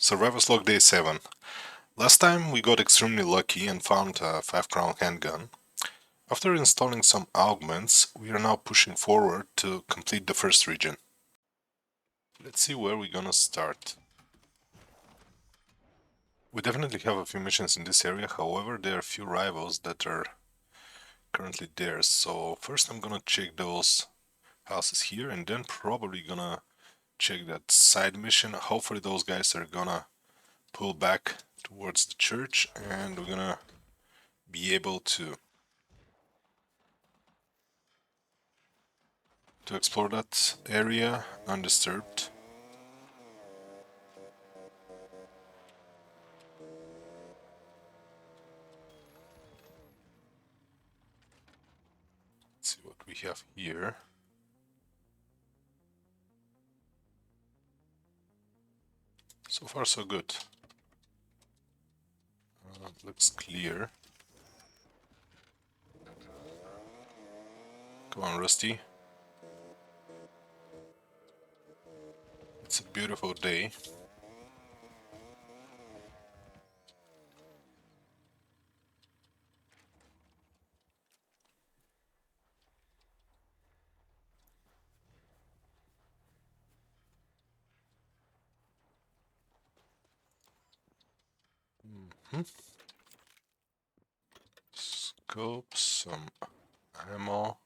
Survivor's Log Day 7. Last time we got extremely lucky and found a 5 crown handgun. After installing some augments, we are now pushing forward to complete the first region. Let's see where we're gonna start. We definitely have a few missions in this area, however there are a few rivals that are currently there. So first I'm gonna check those houses here and then probably gonna check that side mission. Hopefully those guys are gonna pull back towards the church and we're gonna be able to explore that area undisturbed. Let's see what we have here. So far so good. Looks clear. Come on, Rusty. It's a beautiful day. Scope, some ammo.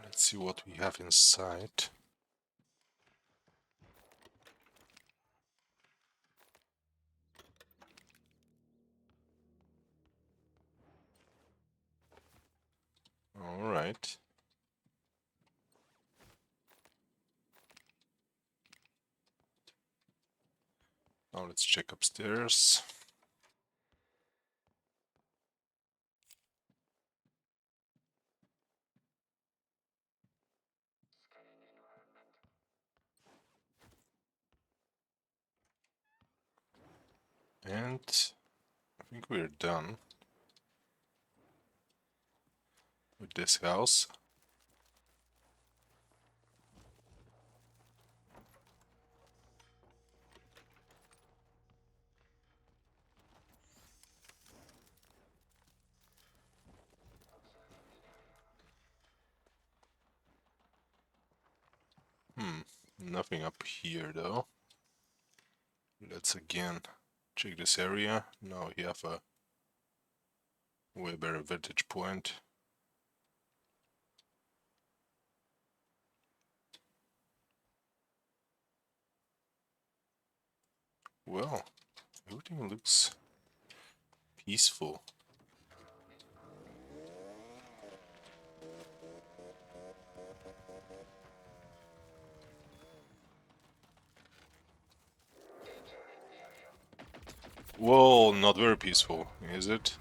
Let's see what we have inside. Alright. Now let's check upstairs. And I think we're done with this house. Nothing up here though. Let's again check this area. Now we have a way better vantage point. Well, everything looks peaceful. Well, not very peaceful, is it?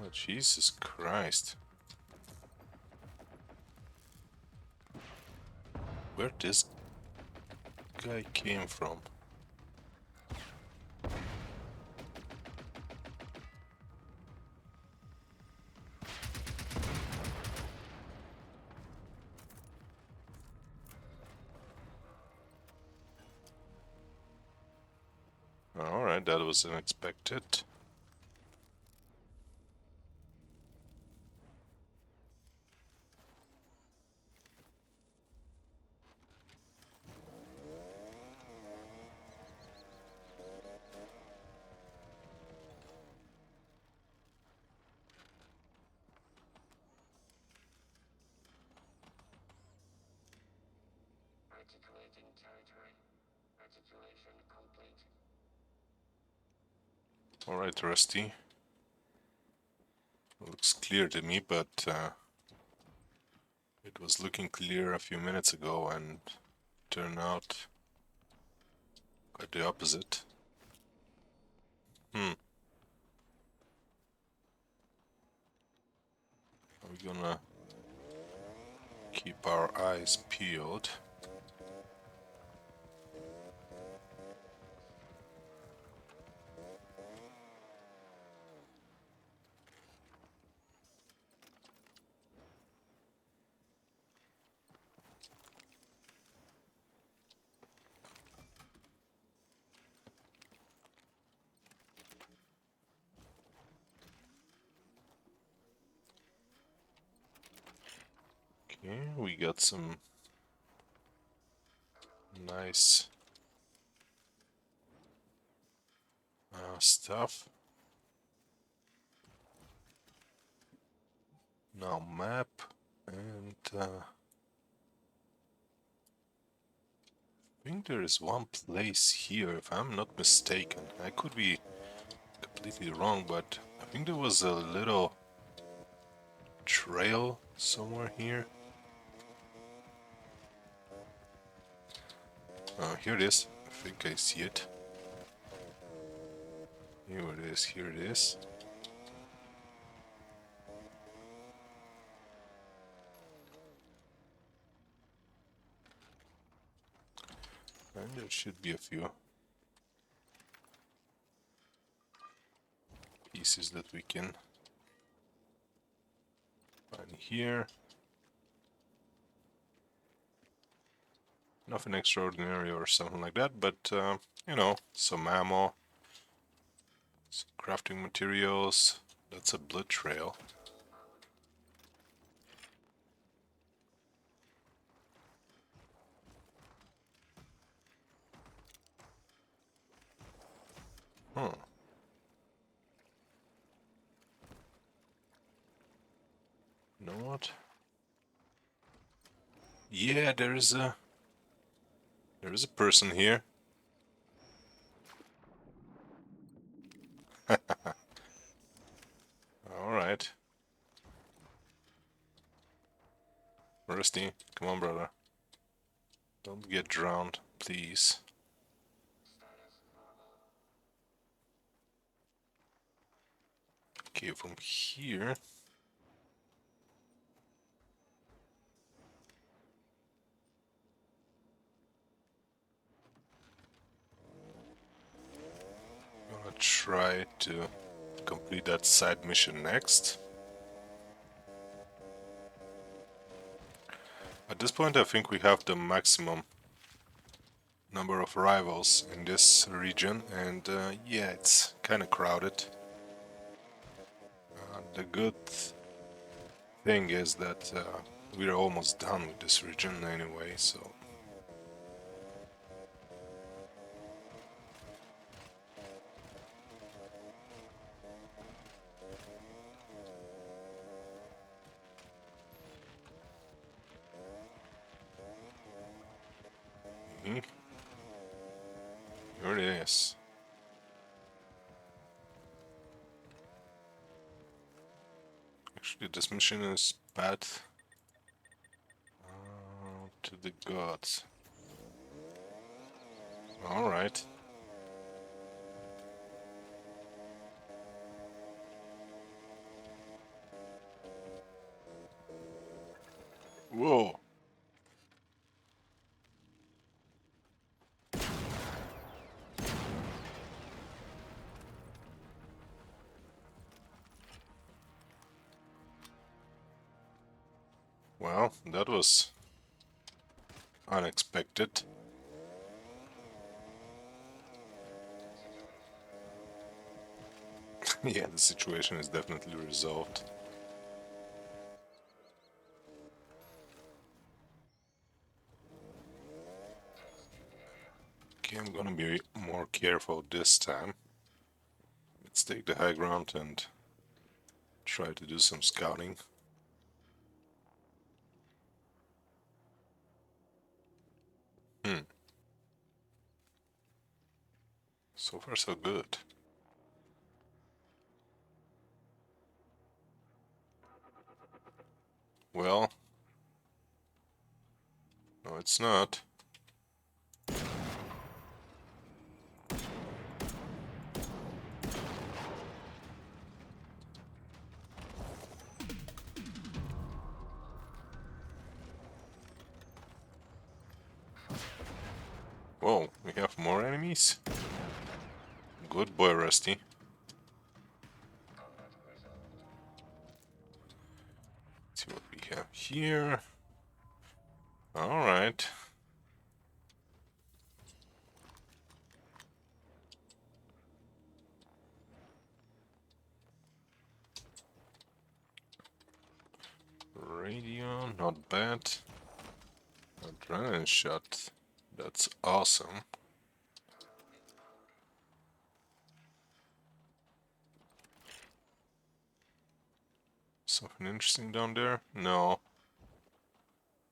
Oh, Jesus Christ. Where this guy came from? Alright, that was unexpected. Articulating territory. Articulation complete. Alright, Rusty. Looks clear to me, but it was looking clear a few minutes ago and turned out quite the opposite. Are we gonna keep our eyes peeled? Yeah, we got some nice stuff. Now map, and I think there is one place here, if I'm not mistaken. I could be completely wrong, but I think there was a little trail somewhere here. Here it is. I think I see it. Here it is, here it is. And there should be a few pieces that we can find here. Nothing extraordinary or something like that, but you know, some ammo, some crafting materials. That's a blood trail. Huh. You know what? Yeah, there is a person here. All right. Rusty, come on, brother. Don't get drowned, please. Okay, from here. I'm gonna try to complete that side mission next. At this point, I think we have the maximum number of rivals in this region, and yeah, it's kind of crowded. The good thing is that we're almost done with this region anyway, so. Mhm. Here it is. Actually, this mission is bad to the gods. Alright. Whoa. Well, that was unexpected. Yeah, the situation is definitely resolved. Okay, I'm gonna be more careful this time. Let's take the high ground and try to do some scouting. Hmm. So far, so good. Well, no, it's not. Whoa, we have more enemies? Good boy, Rusty. Let's see what we have here. Alright. Radio, not bad. Adrenaline shot. That's awesome. Something interesting down there? No.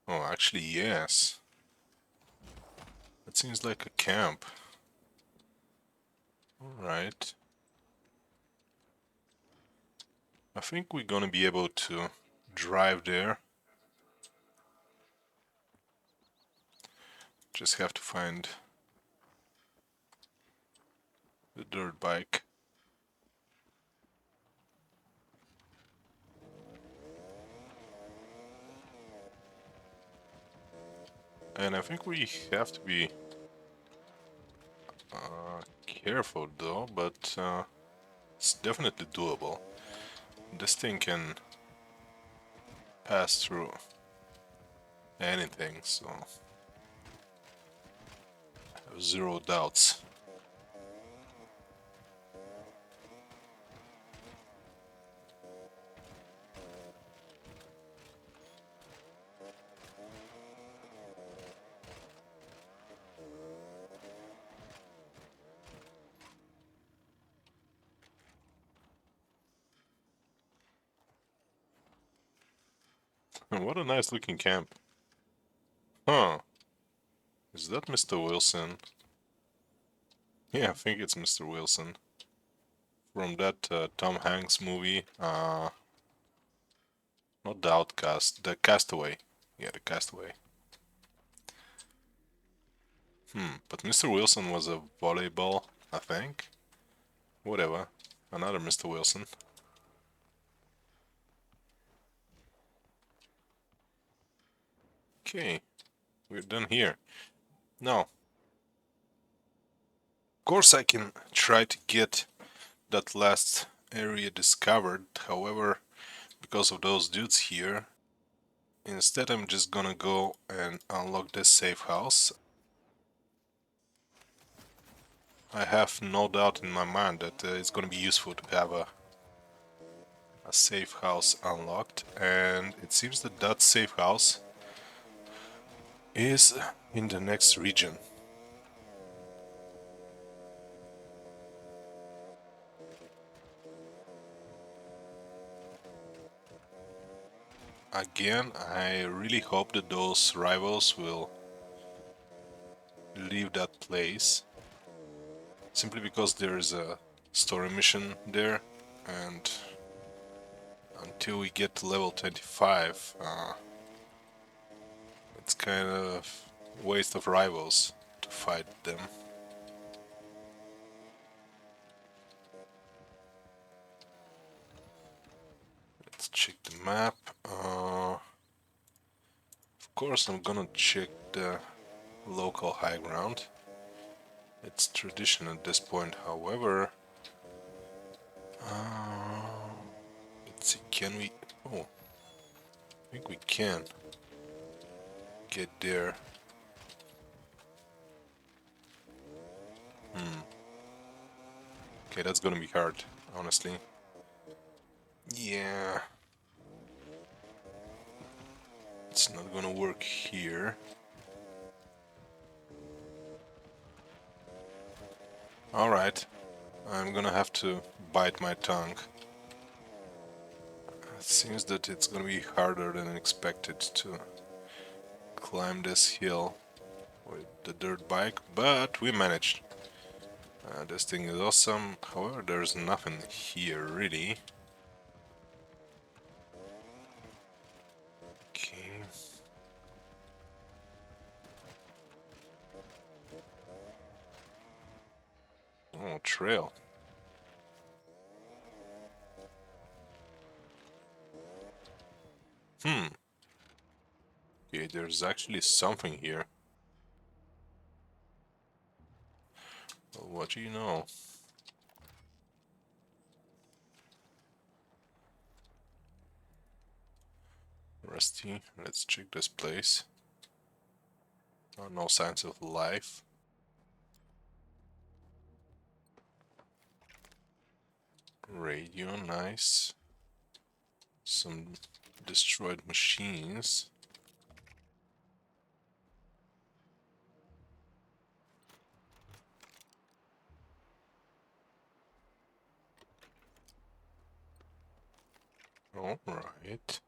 Oh, actually, yes. That seems like a camp. Alright. I think we're gonna be able to drive there. Just have to find the dirt bike. And I think we have to be careful though, but it's definitely doable. This thing can pass through anything, so I have zero doubts. What a nice looking camp. Huh. Is that Mr. Wilson? Yeah, I think it's Mr. Wilson. From that Tom Hanks movie, not the Outcast, the Castaway. Yeah, the Castaway. But Mr. Wilson was a volleyball, I think. Whatever. Another Mr. Wilson. Okay, we're done here. Now, of course I can try to get that last area discovered, however, because of those dudes here, instead I'm just gonna go and unlock this safe house. I have no doubt in my mind that it's gonna be useful to have a safe house unlocked, and it seems that that safe house is in the next region. Again, I really hope that those rivals will leave that place, simply because there is a story mission there, and until we get to level 25, it's kind of waste of rivals to fight them. Let's check the map. Of course, I'm gonna check the local high ground. It's tradition at this point, however. Let's see, can we... Oh, I think we can get there. Okay, that's gonna be hard, honestly. Yeah. It's not gonna work here. Alright. I'm gonna have to bite my tongue. It seems that it's gonna be harder than expected to climb this hill with the dirt bike, but we managed. This thing is awesome, however there's nothing here really. Okay. Oh, trail. Okay, there's actually something here. Well, what do you know? Rusty, let's check this place. Oh, no signs of life. Radio, nice. Some destroyed machines. Alright.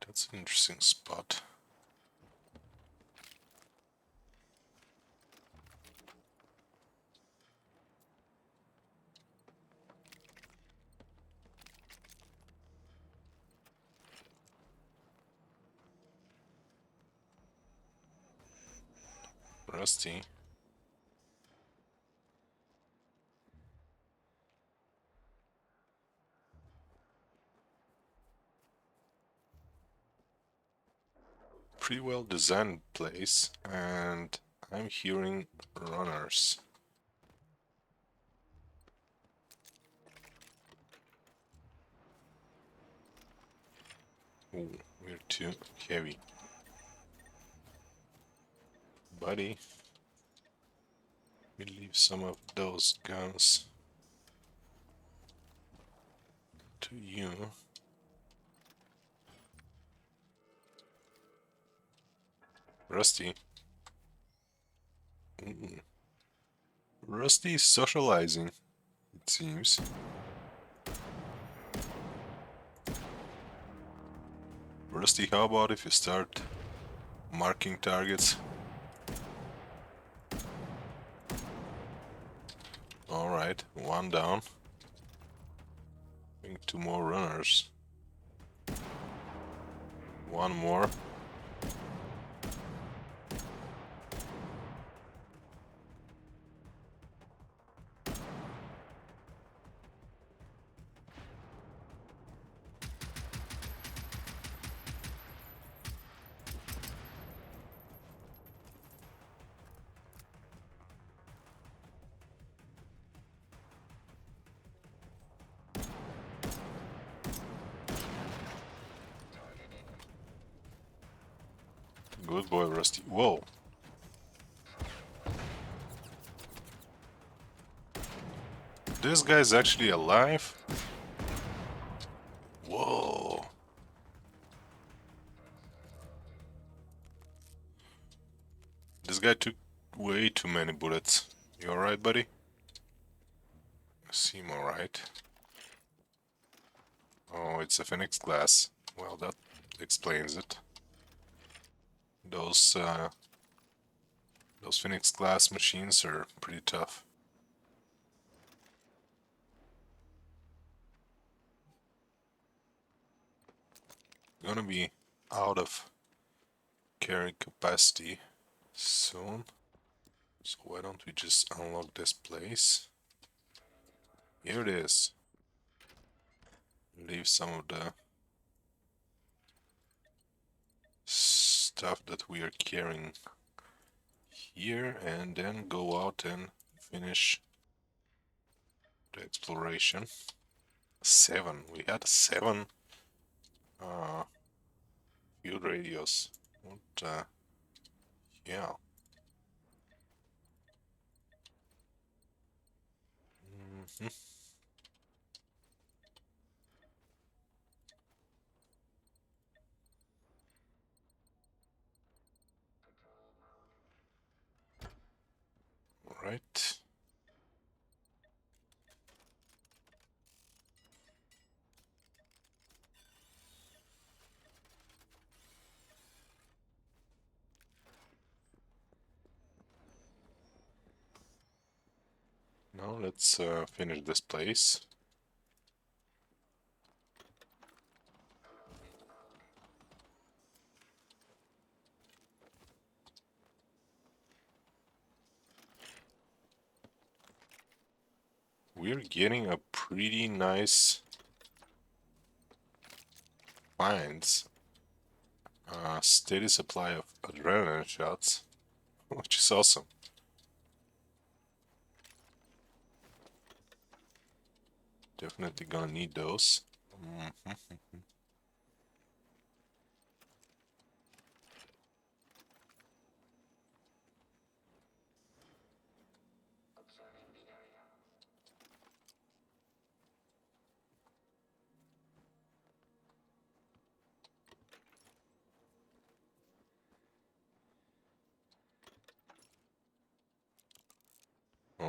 That's an interesting spot. Rusty. Pretty well designed place, and I'm hearing runners. Ooh, we're too heavy. Buddy, we leave some of those guns to you. Rusty. Ooh. Rusty is socializing, it seems. Rusty, how about if you start marking targets? Alright, one down. I think 2 more runners. One more. Good boy, Rusty. Whoa! This guy's actually alive? Whoa! This guy took way too many bullets. You alright, buddy? You seem alright. Oh, it's a Phoenix glass. Well, that explains it. Those Phoenix glass machines are pretty tough. Gonna be out of carrying capacity soon. So why don't we just unlock this place? Here it is. Leave some of the stuff that we are carrying here and then go out and finish the exploration. 7. We had 7 field radios. What, yeah. Mhm. Right. Now let's finish this place. We're getting a pretty nice finds. Steady supply of adrenaline shots, which is awesome. Definitely gonna need those. Observing the area.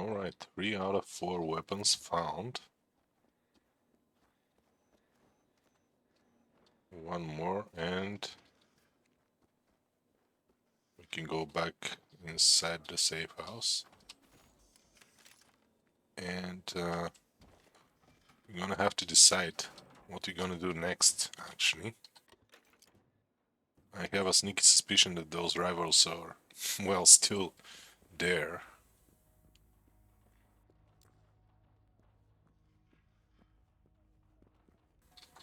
Alright, 3 out of 4 weapons found. One more and we can go back inside the safe house. And we're gonna have to decide what we're gonna do next, actually. I have a sneaky suspicion that those rivals are, well, still there.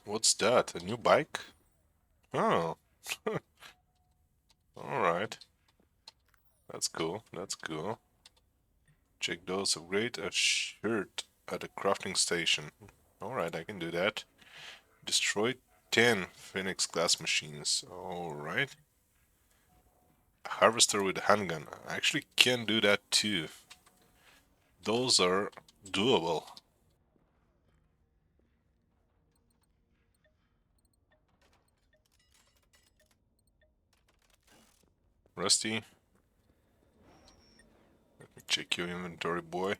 What's that? A new bike? Oh, alright. That's cool, that's cool. Check those. Upgrade a shirt at a crafting station. Alright, I can do that. Destroy 10 Phoenix class machines. Alright. Harvester with handgun. I actually can do that too. Those are doable. Rusty, let me check your inventory, boy.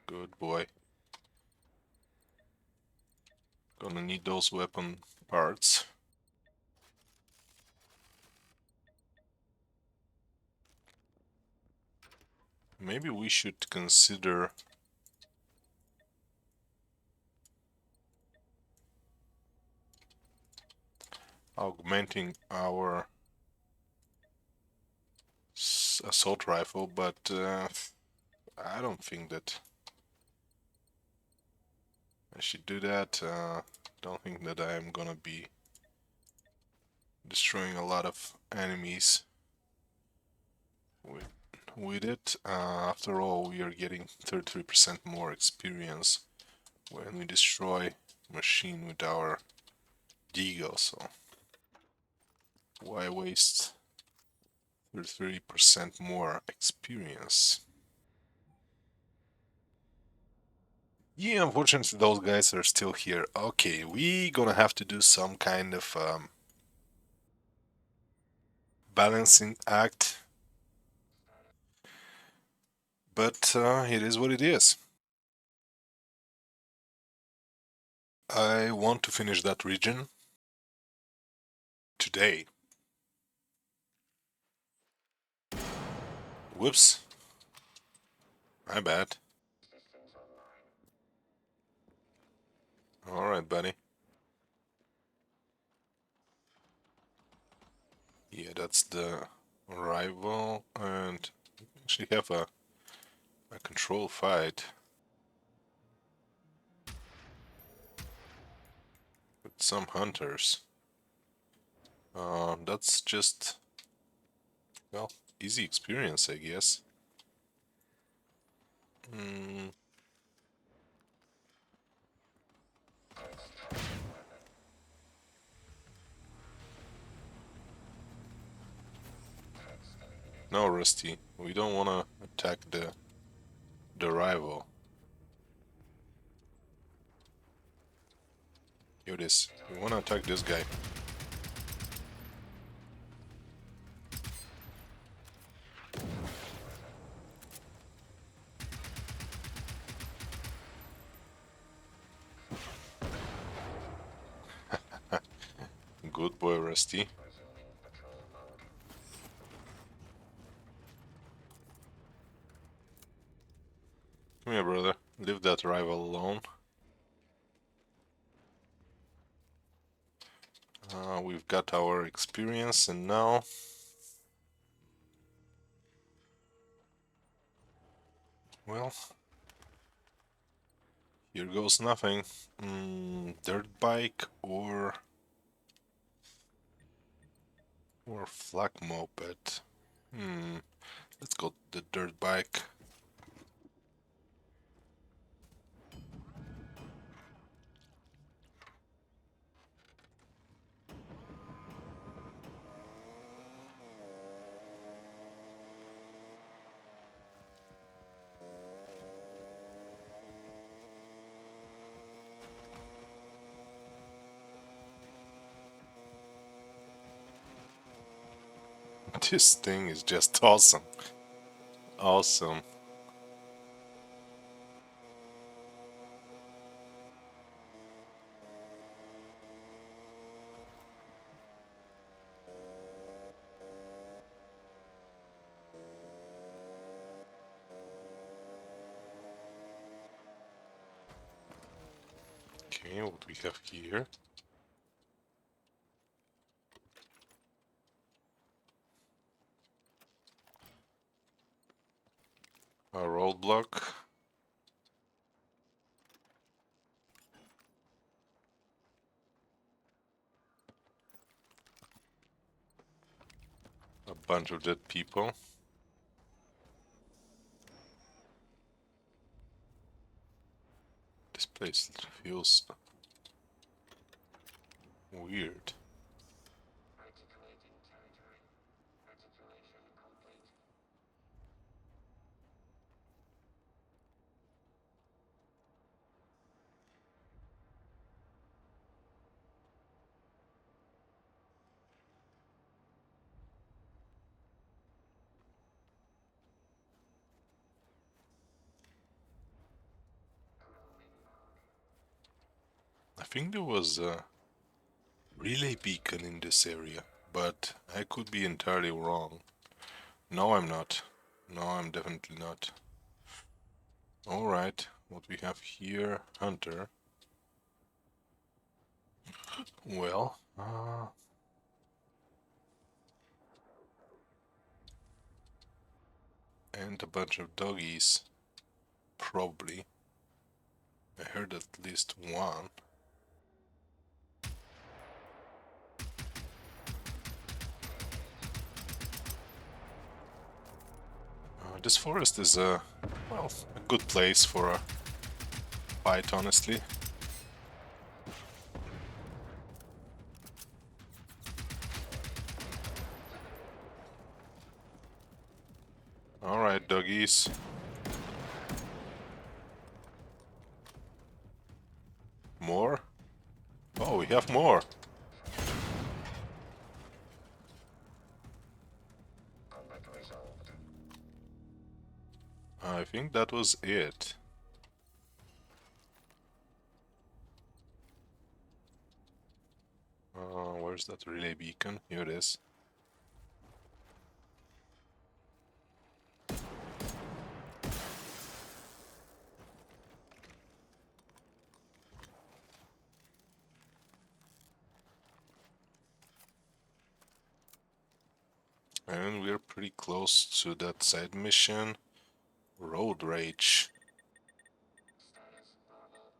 Good boy. Gonna need those weapon parts. Maybe we should consider augmenting our assault rifle, but I don't think that I should do that. Don't think that I am gonna be destroying a lot of enemies with it. After all, we are getting 33% more experience when we destroy machine with our Deagle, so why waste 33% more experience? Yeah, unfortunately those guys are still here. Okay, we gonna have to do some kind of balancing act, but it is what it is. I want to finish that region today. Whoops, my bad. Systems online. Alright, buddy. Yeah, that's the rival, and actually have a control fight with some hunters. That's just, well, easy experience, I guess. Mm, Text tracking weapon. Text eliminated. no, Rusty, we don't want to attack the rival. Here it is. We want to attack this guy. Good boy, Rusty. Resuming patrol mode. Come here, brother. Leave that rival alone. We've got our experience, and now well, here goes nothing. Dirt bike or flak moped. Let's go the dirt bike. This thing is just awesome. Awesome. Okay, what we have here? A roadblock. A bunch of dead people. This place feels weird. Articulating territory. Articulation complete. I think there was a relay beacon in this area, but I could be entirely wrong. No, I'm not. No, I'm definitely not. Alright, what we have here, Hunter. Well, and a bunch of doggies, probably. I heard at least one. This forest is well, a good place for a fight, honestly. Alright, doggies. More? Oh, we have more. Combat resolved. I think that was it. Where's that relay beacon? Here it is. And we're pretty close to that side mission. Road Rage. Status normal.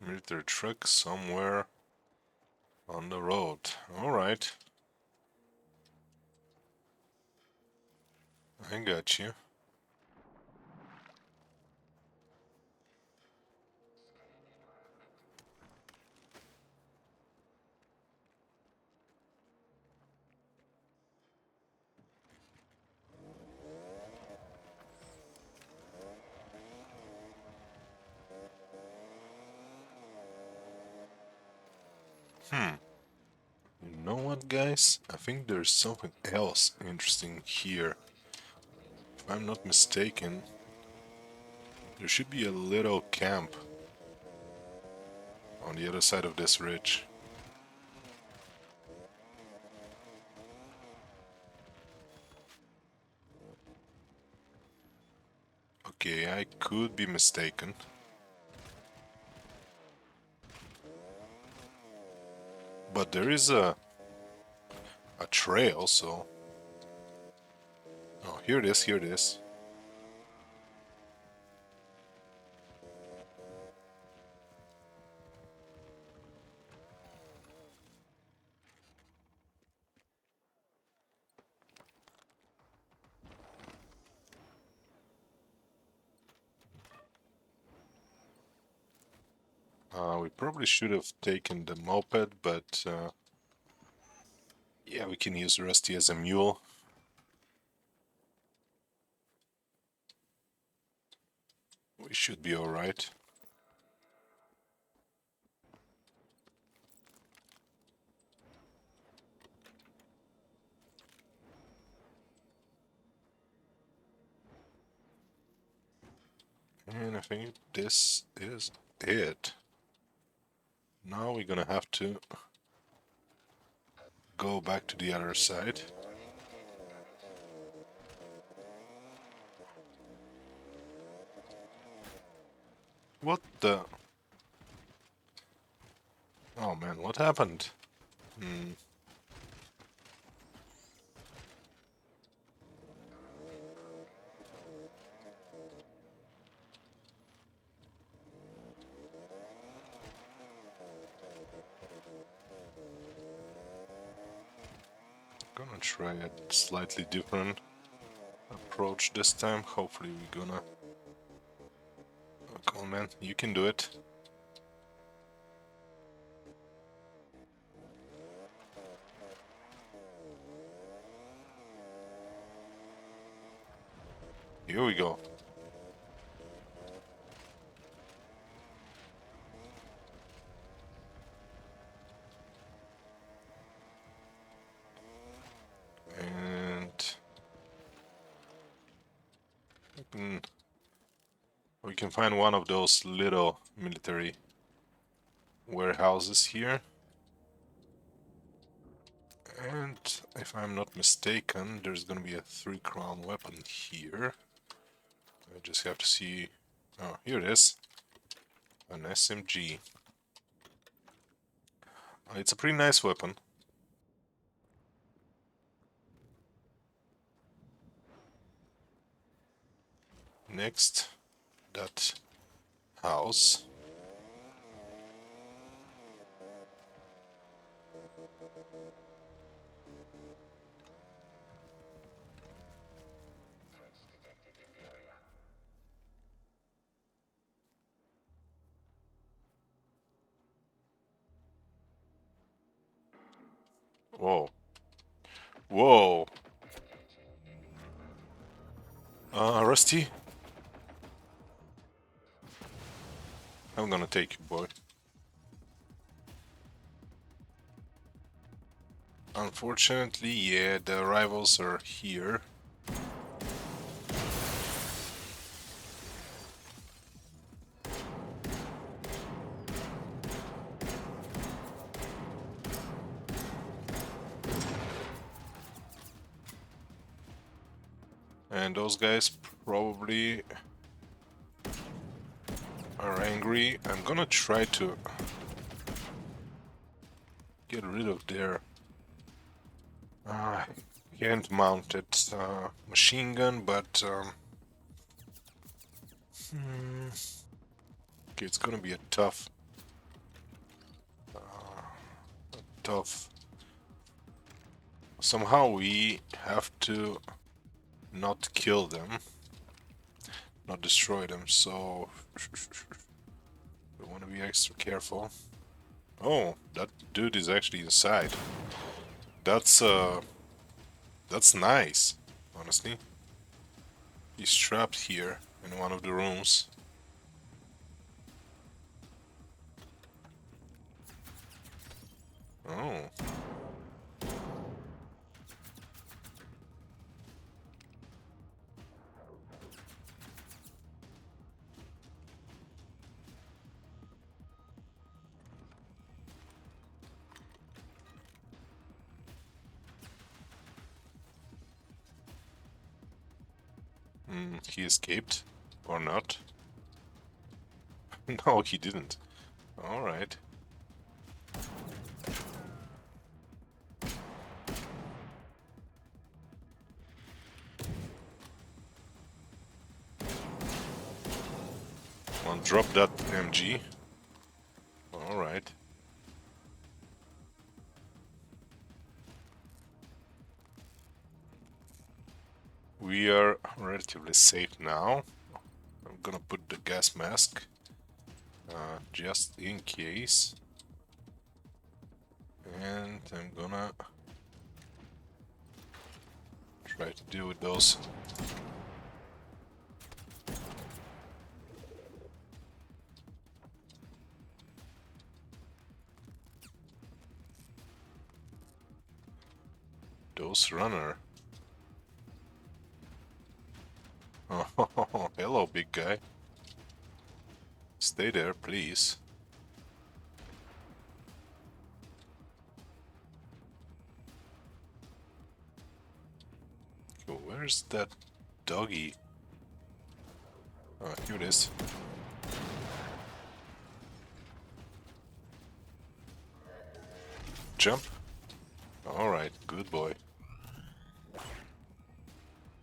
Military truck somewhere on the road. Alright. I got you. Hmm. You know what, guys? I think there's something else interesting here. If I'm not mistaken, there should be a little camp on the other side of this ridge. Okay, I could be mistaken. But there is a trail, so... Oh, here it is, here it is. We probably should have taken the moped, but yeah, we can use Rusty as a mule. We should be alright. And I think this is it. Now we're gonna have to go back to the other side. What the? Oh man, what happened? Hmm. Gonna try a slightly different approach this time. Hopefully we're gonna... Oh, come on man, you can do it. Here we go. And we can find one of those little military warehouses here. And if I'm not mistaken, there's gonna be a 3-crown weapon here. I just have to see... Oh, here it is. An SMG. It's a pretty nice weapon. Next, that house. Threats detected in the area. Whoa. Whoa. Rusty? I'm gonna take you, boy. Unfortunately, yeah, the rivals are here. And those guys probably are angry. I'm gonna try to get rid of their hand-mounted machine gun, but okay, it's gonna be a tough. Somehow we have to not kill them, not destroy them, so we want to be extra careful. Oh, that dude is actually inside. That's nice, honestly. He's trapped here in one of the rooms. Oh. He escaped? Or not? No, he didn't. Alright. Well, drop that MG. Alright. We are relatively safe now. I'm gonna put the gas mask. Just in case. And I'm gonna try to deal with those. Those runner. Oh, hello, big guy. Stay there, please. Okay, where's that doggy? Oh, here it is. Jump. Alright, good boy.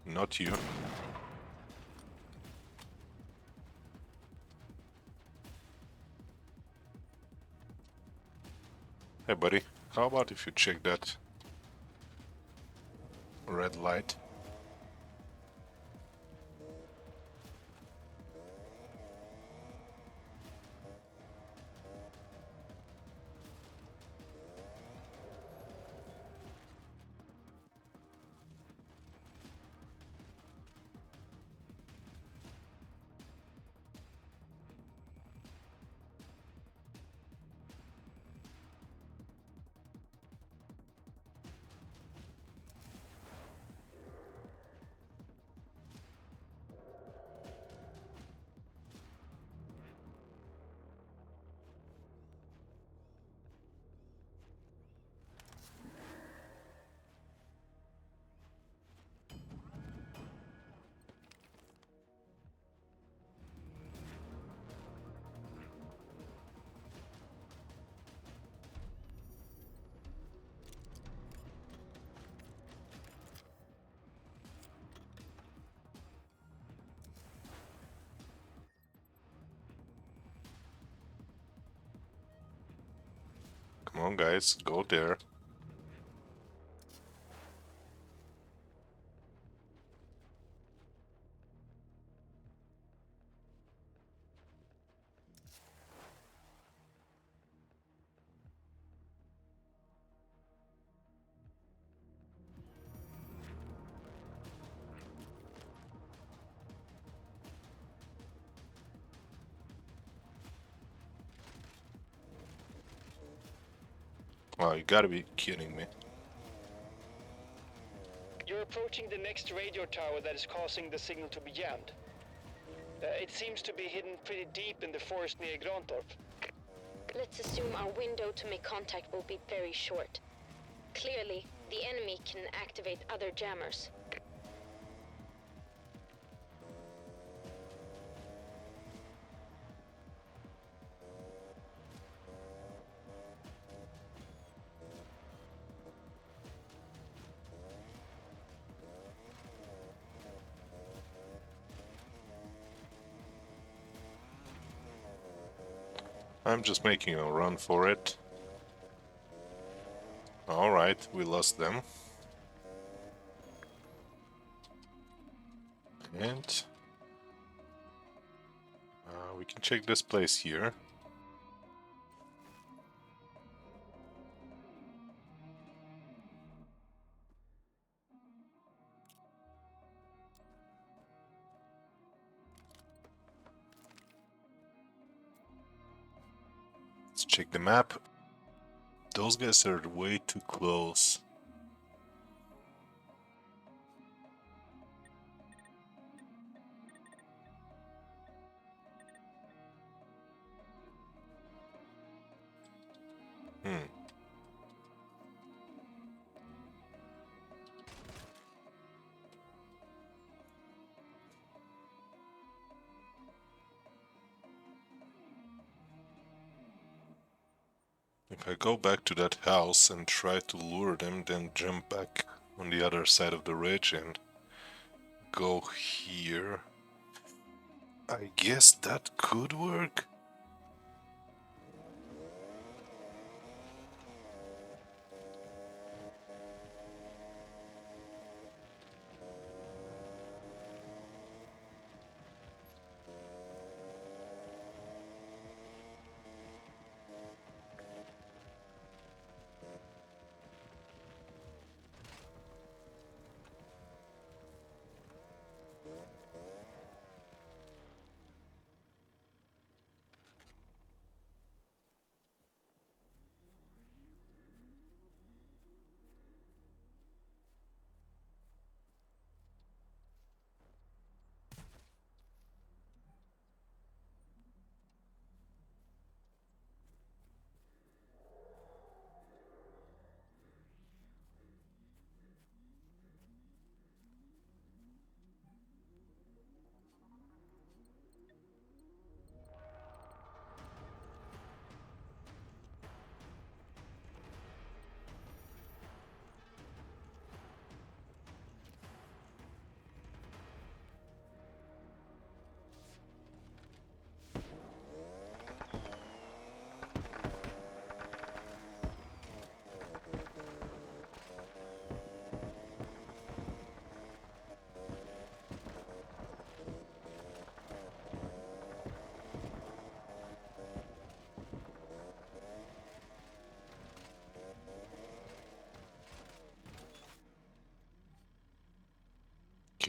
Not you. Hey buddy, how about if you check that red light? Come on guys, go there. Oh, you gotta be kidding me. You're approaching the next radio tower that is causing the signal to be jammed. It seems to be hidden pretty deep in the forest near Grantorp. Let's assume our window to make contact will be very short. Clearly, the enemy can activate other jammers. I'm just making a run for it. Alright, we lost them. And we can check this place here. Let's check the map. Those guys are way too close. If I go back to that house and try to lure them, then jump back on the other side of the ridge and go here, I guess that could work.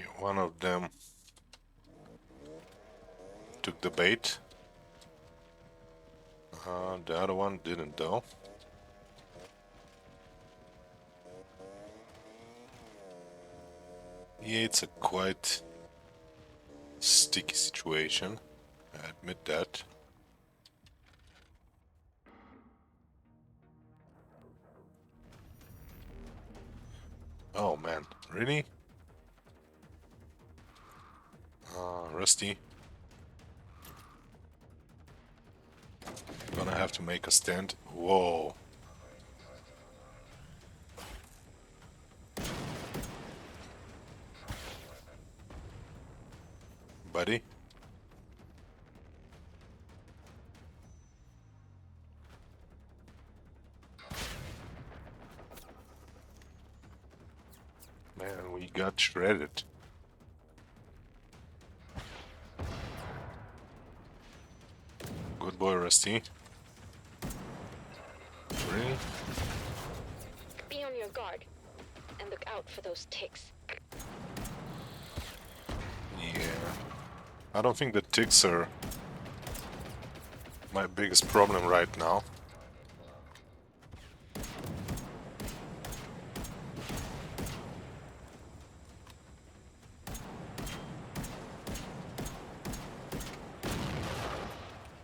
Okay, one of them took the bait. The other one didn't though. Yeah, it's a quite sticky situation, I admit that. Oh man, really? Rusty. Gonna have to make a stand. Whoa. Buddy? Man, we got shredded. Good boy, Rusty. Really? Be on your guard and look out for those ticks. Yeah. I don't think the ticks are my biggest problem right now.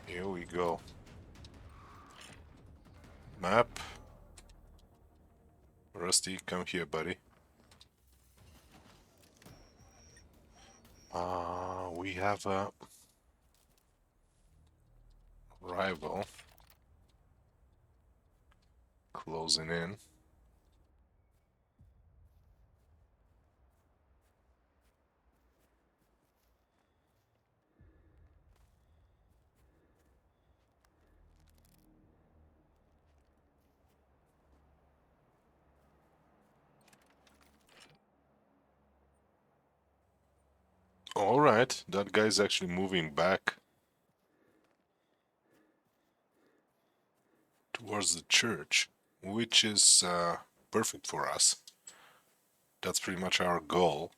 Here we go. Map. Rusty, come here, buddy. We have a rival closing in. Alright, that guy's actually moving back towards the church, which is perfect for us. That's pretty much our goal.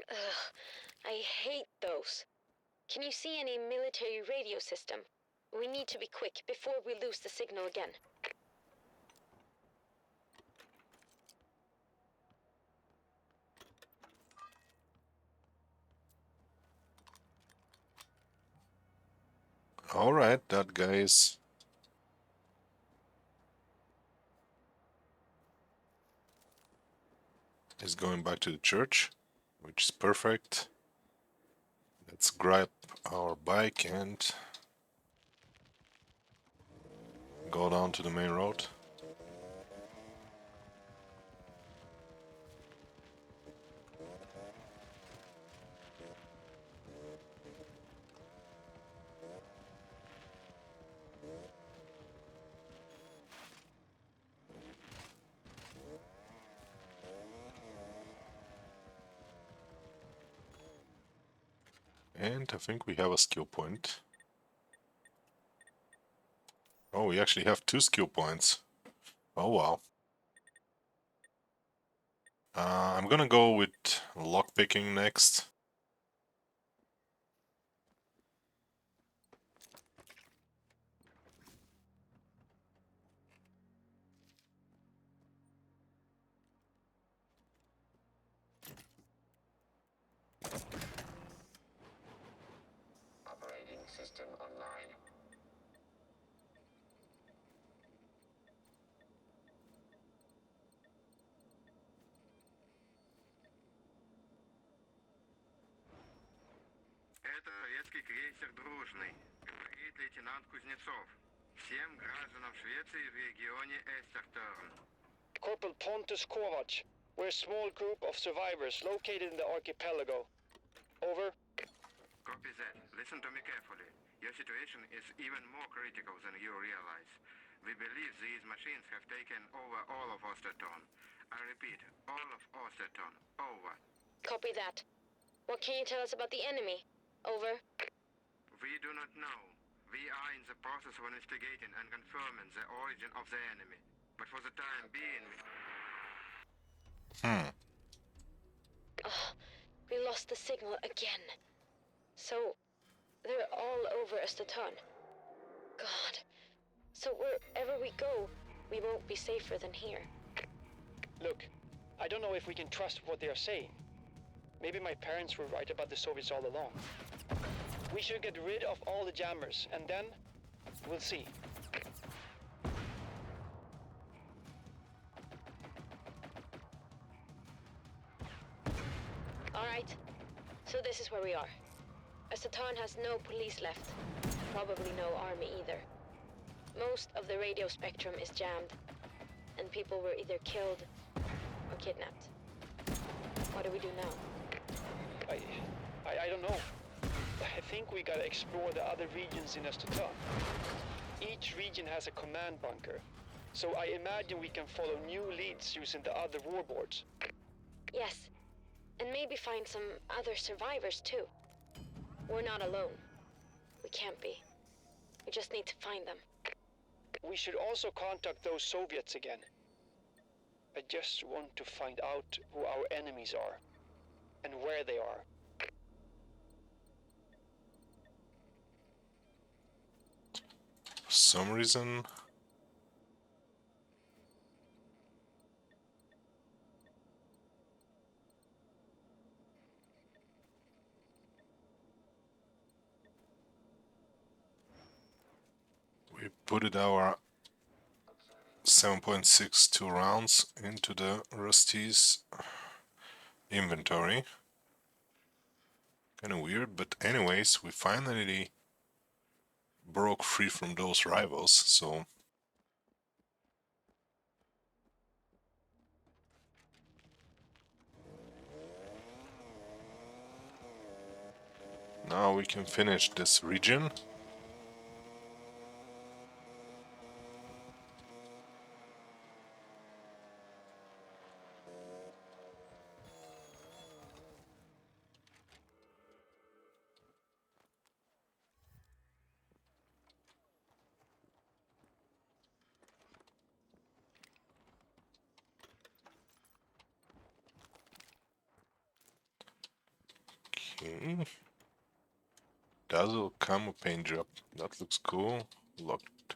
Ugh, I hate those. Can you see any military radio system? We need to be quick before we lose the signal again. Alright, that guy is going back to the church, which is perfect. Let's grab our bike and go down to the main road. And I think we have a skill point. Oh, we actually have 2 skill points. Oh wow. I'm gonna go with lockpicking next. Operating system online. Это советский крейсер «Дружный», говорит лейтенант Кузнецов. Всем гражданам Швеции в регионе Эстертерн. Corporal Pontus Kovac. We're a small group of survivors located in the archipelago. Over. Copy that. Listen to me carefully. Your situation is even more critical than you realize. We believe these machines have taken over all of Osterton. I repeat, all of Osterton. Over. Copy that. What can you tell us about the enemy? Over. We do not know. We are in the process of investigating and confirming the origin of the enemy. But for the time being, Oh, we lost the signal again. So, they're all over Österton. God. So wherever we go, we won't be safer than here. Look, I don't know if we can trust what they are saying. Maybe my parents were right about the Soviets all along. We should get rid of all the jammers, and then we'll see. Alright, so this is where we are. Österton has no police left. Probably no army either. Most of the radio spectrum is jammed, and people were either killed or kidnapped. What do we do now? I don't know. I think we gotta explore the other regions in Österton. Each region has a command bunker, so I imagine we can follow new leads using the other warboards. Yes, and maybe find some other survivors too. We're not alone. We can't be. We just need to find them. We should also contact those Soviets again. I just want to find out who our enemies are and where they are. For some reason, we put it our 7.62 rounds into the Rusty's inventory. Kinda weird, but anyways, we finally broke free from those rivals, so now we can finish this region. Okay. Dazzle camo paint job. That looks cool. Locked.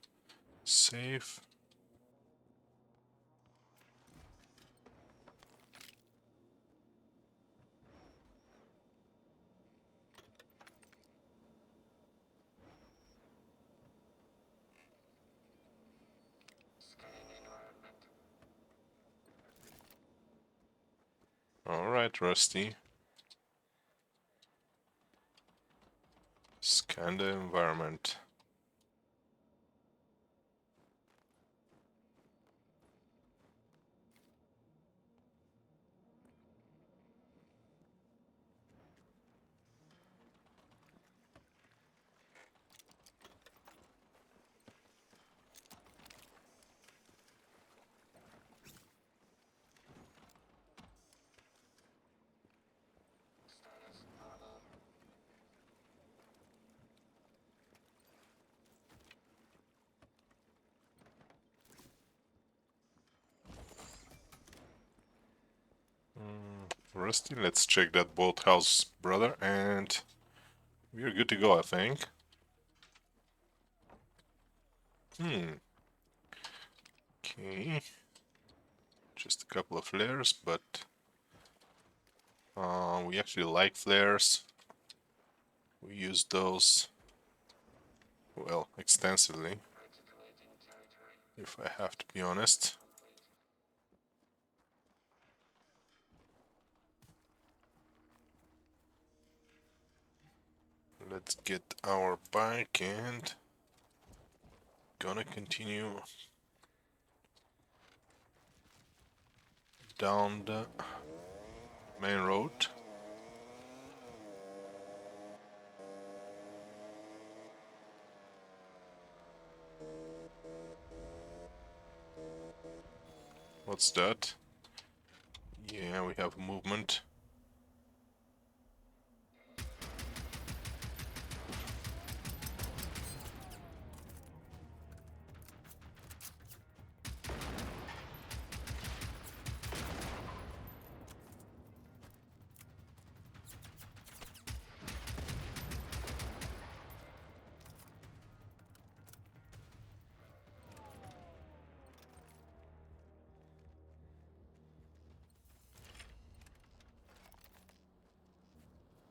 Safe. Alright, Rusty. Scan the environment. Rusty, let's check that boathouse, brother, and we're good to go, I think. Okay. Just a couple of flares, but we actually like flares. We use those, well, extensively, if I have to be honest. Let's get our bike and gonna continue down the main road. What's that? Yeah, we have movement.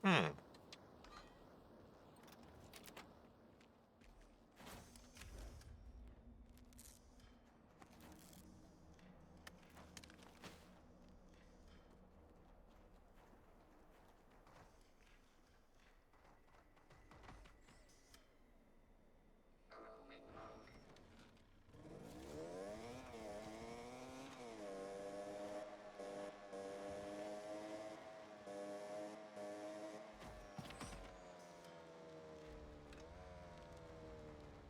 Hmm.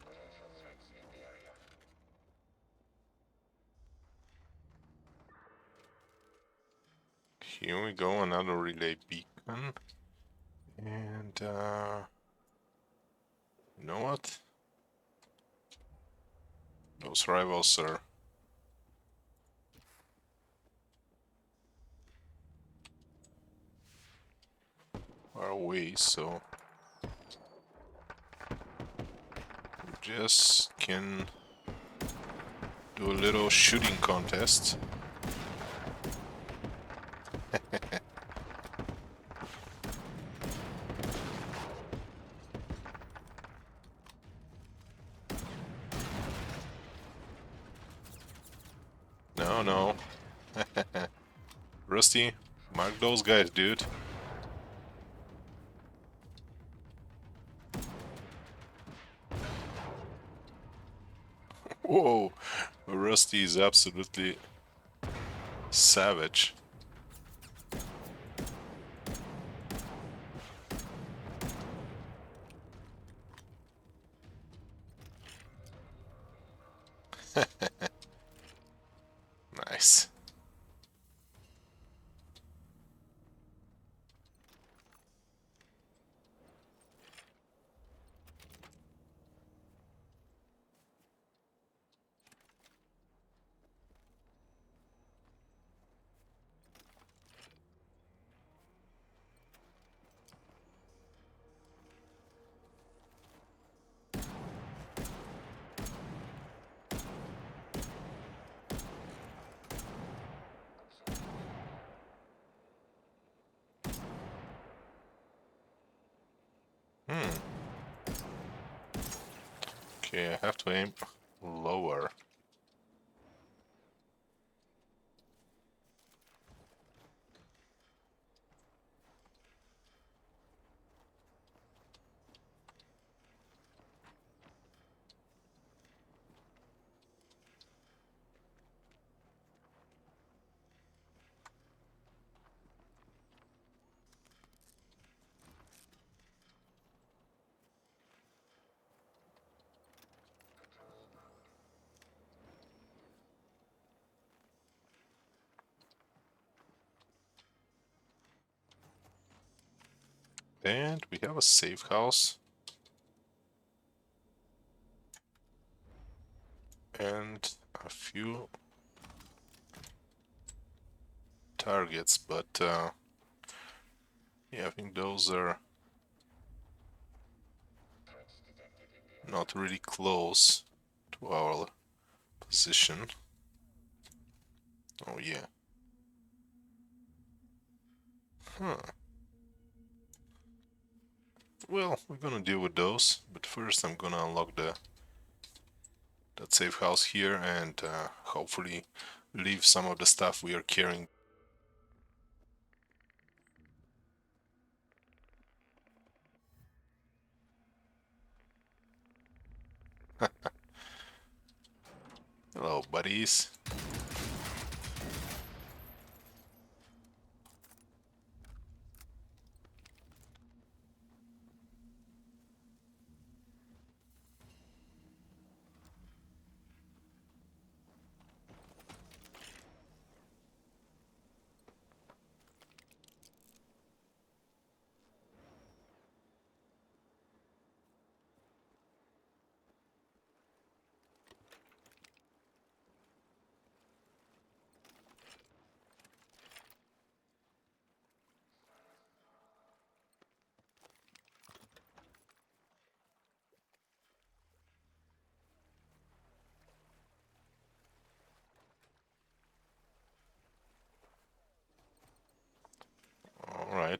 Potential threats in the area. Here we go, another relay beacon. And, you know what? Those rivals are far away, so we just can do a little shooting contest. No, no. Rusty, mark those guys, dude. Whoa, Rusty is absolutely savage. Nice. Hmm. Okay, I have to aim lower. And we have a safe house. And a few targets, but yeah, I think those are not really close to our position. Oh yeah. Huh. Well, we're gonna deal with those, but first I'm gonna unlock that safe house here and hopefully leave some of the stuff we are carrying. Hello, buddies.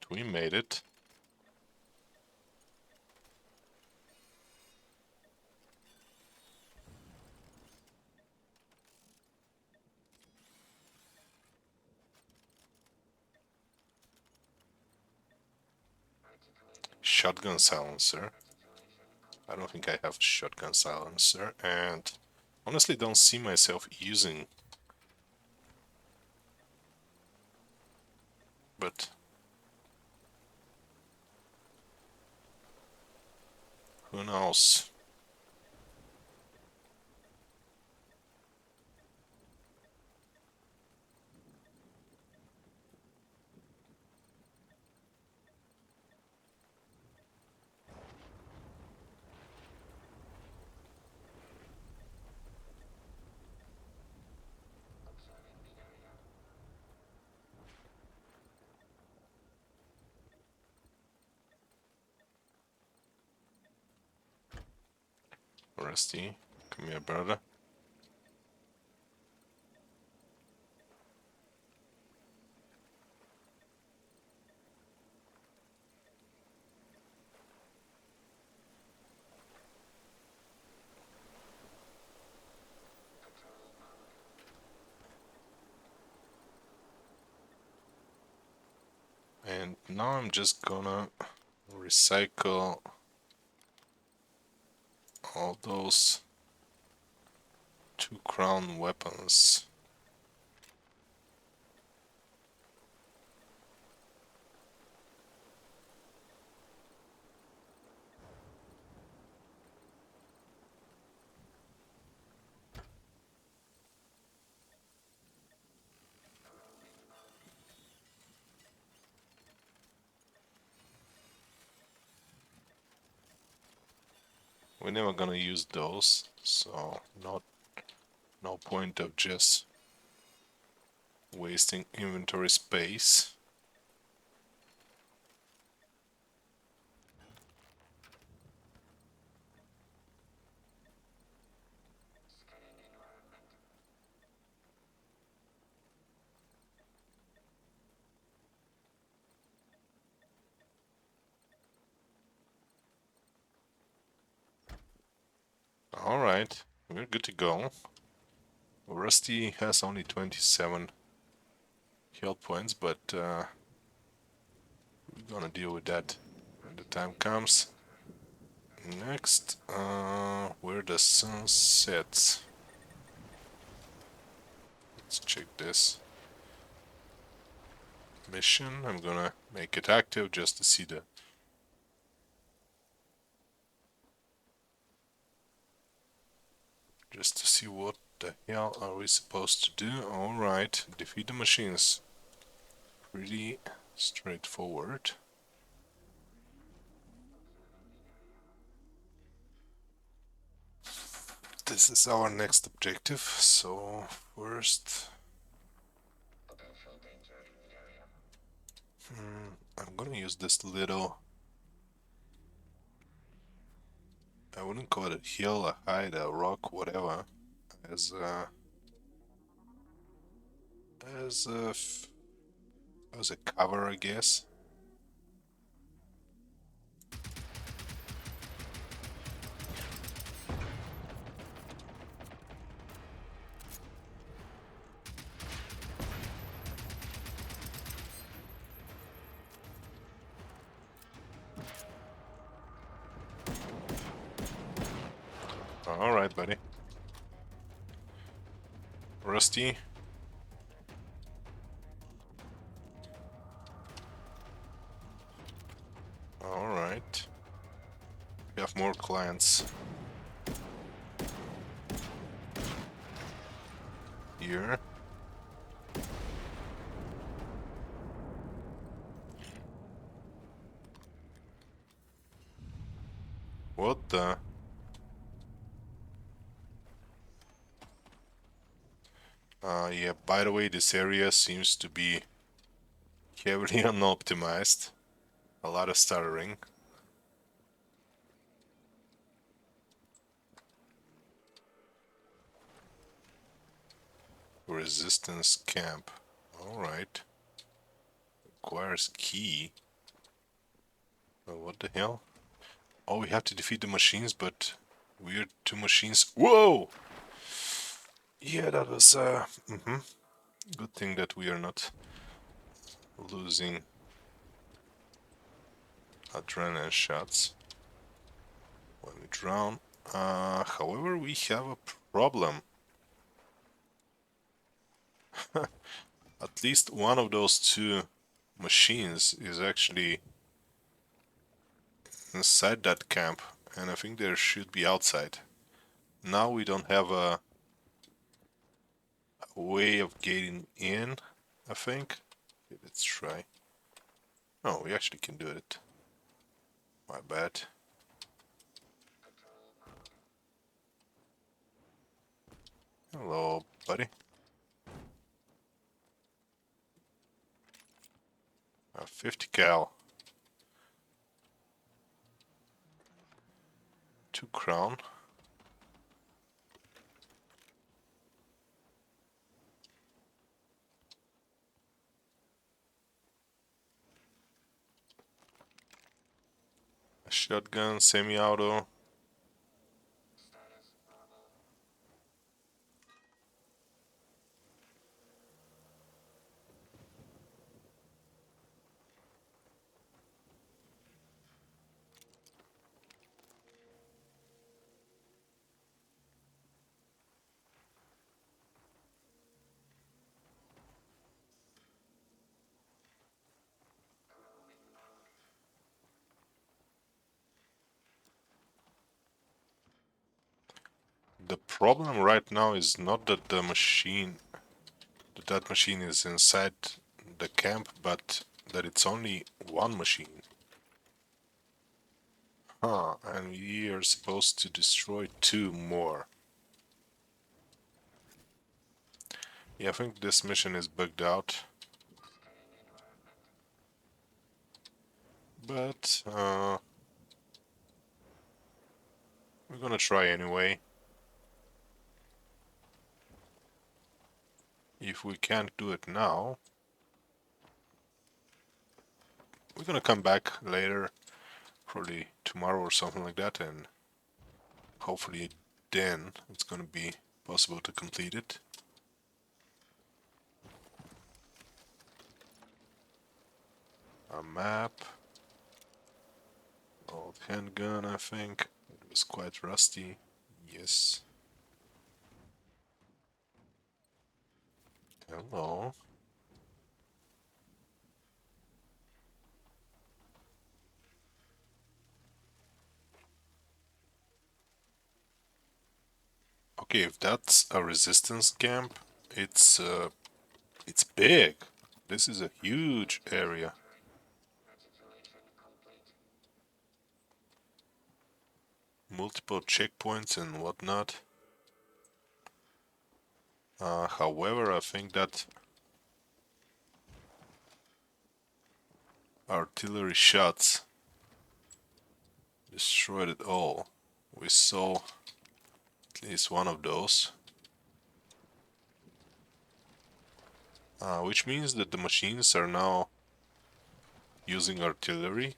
Alright, we made it. Shotgun silencer. I don't think I have a shotgun silencer, and honestly don't see myself using. But who knows? Rusty, come here, brother. And now I'm just gonna recycle all those 2 crown weapons. We're never gonna use those, so no point of just wasting inventory space. Alright, we're good to go. Rusty has only 27 health points, but we're gonna deal with that when the time comes. Next, where the sun sets. Let's check this mission. I'm gonna make it active just to see the what the hell are we supposed to do. Alright, defeat the machines. Pretty straightforward. This is our next objective, so first Potential danger in the area. I'm gonna use this little, I wouldn't call it a hill, a height, a rock, whatever, as as a as a cover, I guess. Alright, buddy. Rusty. Alright. We have more clients. Here. What the? Yeah, by the way, this area seems to be heavily unoptimized. A lot of stuttering. Resistance camp. Alright. Requires key. What the hell? Oh, we have to defeat the machines, but we're two machines. Whoa! Yeah, that was good thing that we are not losing adrenaline shots when we drown. However, we have a problem. At least one of those two machines is actually inside that camp, and I think there should be outside. Now we don't have a way of getting in, I think. Okay, let's try. Oh, we actually can do it. My bad. Hello, buddy. A 50 cal. 2 crown. A shotgun, semi-auto. The problem right now is not that the machine, that machine is inside the camp, but that it's only one machine. Huh, and we are supposed to destroy 2 more. Yeah, I think this mission is bugged out. But, we're gonna try anyway. If we can't do it now, we're gonna come back later, probably tomorrow or something like that, and hopefully then it's gonna be possible to complete it. A map. Old handgun, I think. It was quite rusty. Yes. Hello. Okay, if that's a resistance camp, it's big. This is a huge area. Multiple checkpoints and whatnot. However, I think that artillery shots destroyed it all. We saw at least one of those. Which means that the machines are now using artillery.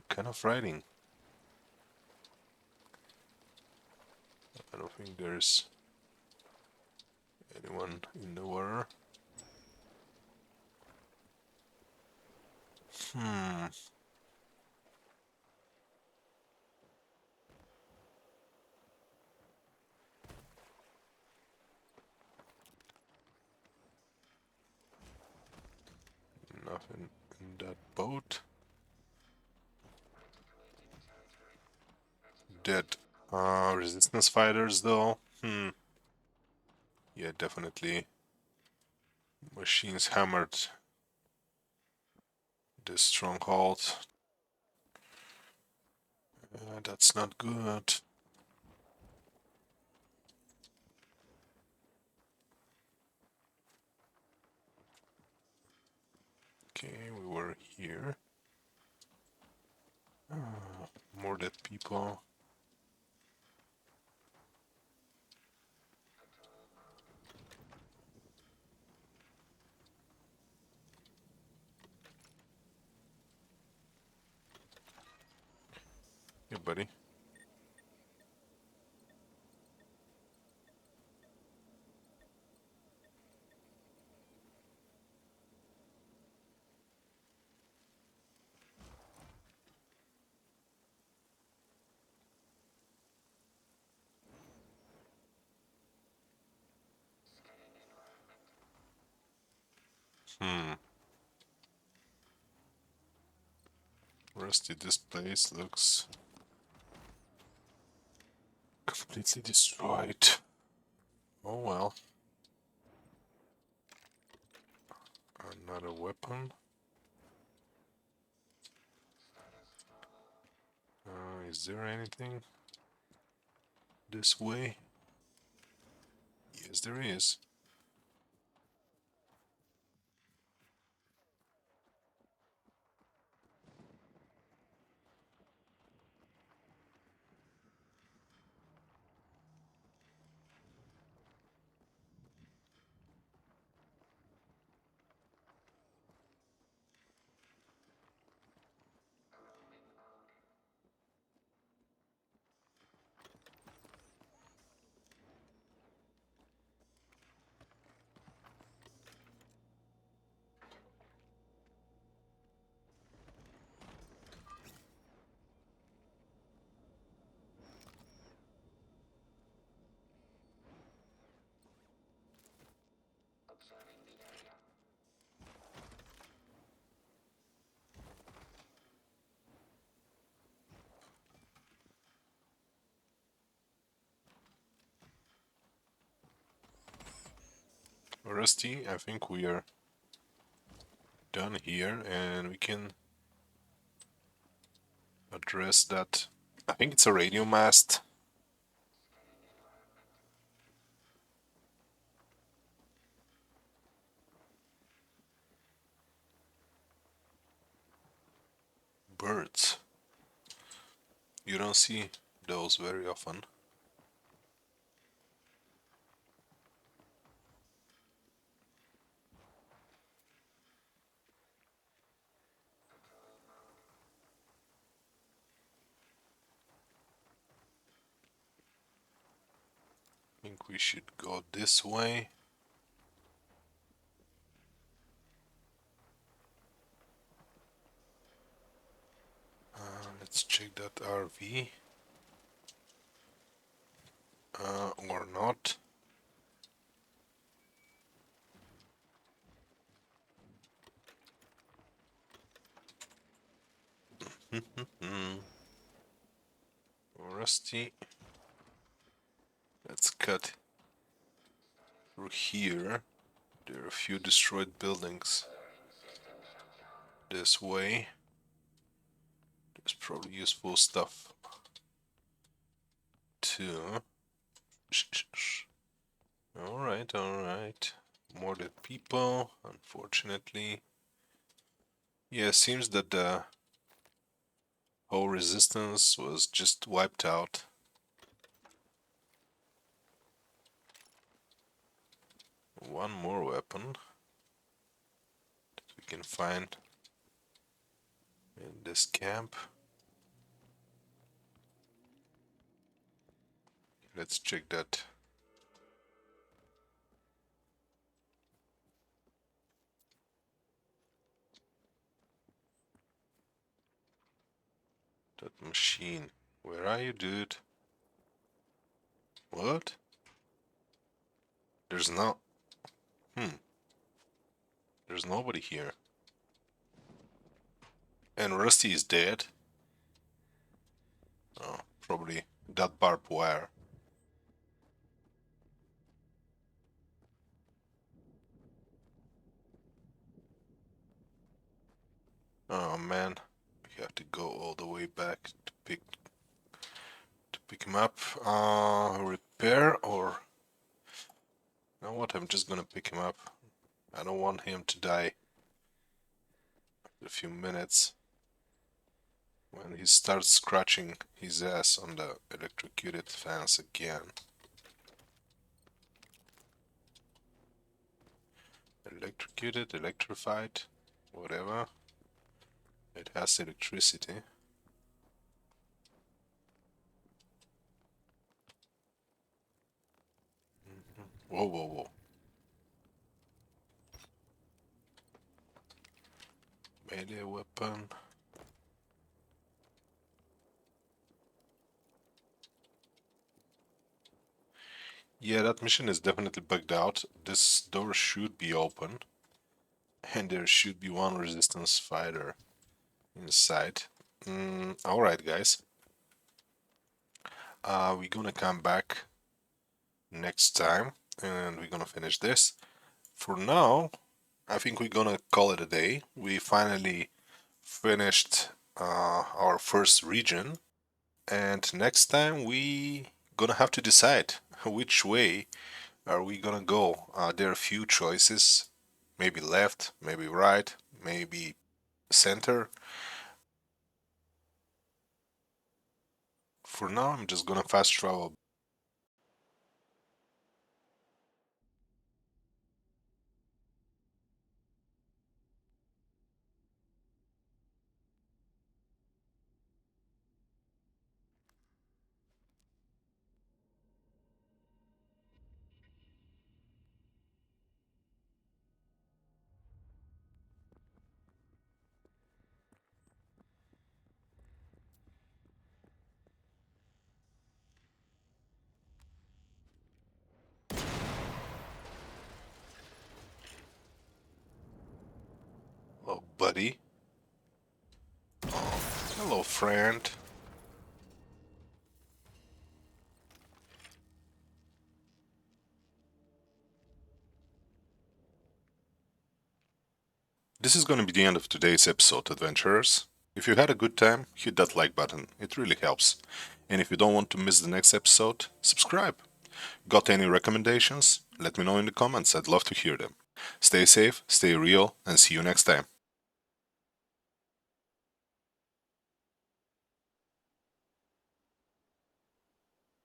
Kind of frightening. I don't think there's anyone in the water. Nothing in that boat. Dead. Resistance fighters though. Yeah, definitely. Machines hammered this stronghold. That's not good. Okay, we were here. More dead people. buddy. Rusty, this place looks completely destroyed. Oh well. Another weapon. Is there anything this way? Yes, there is. Observing the area. Rusty, I think we are done here and we can address that. I think it's a radio mast. Birds. You don't see those very often. I think we should go this way. Let's check that RV. Or not. Rusty. Let's cut through here. There are a few destroyed buildings. This way. There's probably useful stuff too. Alright, alright. More dead people, unfortunately. Yeah, it seems that the whole resistance was just wiped out. One more weapon that we can find in this camp. Let's check that. That machine. Where are you, dude? What? There's no... There's nobody here. And Rusty is dead. Oh, probably that barbed wire. Oh man, we have to go all the way back to pick him up. Repair or... You know what, I'm just gonna pick him up. I don't want him to die after a few minutes when he starts scratching his ass on the electrocuted fence again. Electrocuted, electrified, whatever. It has electricity. Whoa, whoa, whoa. Melee weapon. Yeah, that mission is definitely bugged out. This door should be open. And there should be one resistance fighter inside. Alright, guys. We're gonna come back next time and we're gonna finish this. For now, I think we're gonna call it a day. We finally finished our first region, and next time we gonna have to decide which way are we gonna go. There are a few choices, maybe left, maybe right, maybe center. For now, I'm just gonna fast travel. Hello, buddy. Hello, friend. This is going to be the end of today's episode, adventurers. If you had a good time, hit that like button, it really helps. And if you don't want to miss the next episode, subscribe. Got any recommendations? Let me know in the comments, I'd love to hear them. Stay safe, stay real, and see you next time.